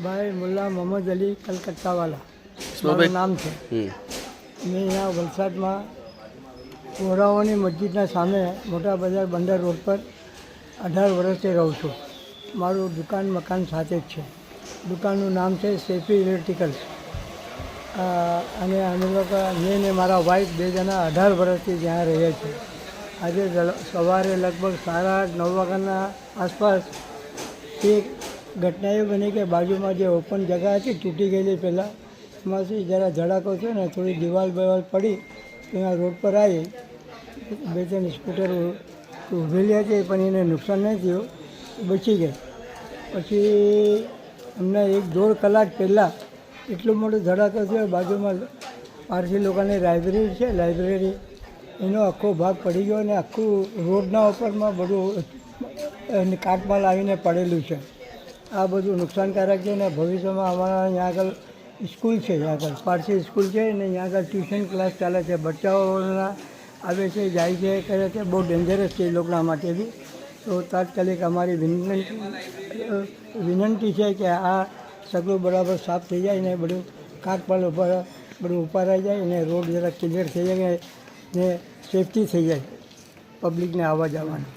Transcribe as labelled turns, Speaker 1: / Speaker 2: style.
Speaker 1: ભાઈ મુલ્લા મોહમ્મદ અલી કલકત્તાવાલા
Speaker 2: ઇસ્માઇલભાઈ.
Speaker 1: મારું નામ છે. મેં અહીંયા વલસાડમાં કોરાઓની મસ્જિદના સામે મોટા બજાર બંદર રોડ પર 18 વર્ષથી રહું છું. મારું દુકાન મકાન સાથે જ છે. દુકાનનું નામ છે સેફી ઇલેક્ટ્રિકલ્સ. અને અમે લોકો મેં ને મારા વાઈફ 2 જણા 18 વર્ષથી ત્યાં રહીએ છીએ. આજે સવારે લગભગ 8:30-9 વાગ્યાના આસપાસ એક ઘટના એ બની કે બાજુમાં જે ઓપન જગ્યા હતી તૂટી ગયેલી પહેલાં એમાંથી જરા ધડાકો થયો ને થોડી દિવાલ પડી ત્યાં રોડ પર આવી 2-3 સ્કૂટર ઊભેલી હતી પણ એને નુકસાન નહીં થયું, બચી ગઈ. પછી અમને 1-1.5 કલાક પહેલાં એટલો મોટો ધડાકો થયો. બાજુમાં પારસી લોકોની લાઇબ્રેરી છે, લાઇબ્રેરી એનો આખો ભાગ પડી ગયો અને આખું રોડના ઉપરમાં બધું કાટમાળ આવીને પડેલું છે. આ બધું નુકસાનકારક છે ને ભવિષ્યમાં અમારા અહીંયા આગળ સ્કૂલ છે, અહીંયા આગળ પારસી સ્કૂલ છે ને અહીંયા આગળ ટ્યુશન ક્લાસ ચાલે છે. બચ્ચાઓના આવે છે, જાય છે, કરે છે. બહુ ડેન્જરસ છે એ લોકોના માટે બી. તો તાત્કાલિક અમારી વિનંતી છે કે આ સગડું બરાબર સાફ થઈ જાય ને બધું કાટમાળ ઉપર બધું ઉપાડાઈ જાય અને રોડ જરા ક્લિયર થઈ જાય ને સેફટી થઈ જાય પબ્લિકને આવવા જવાની.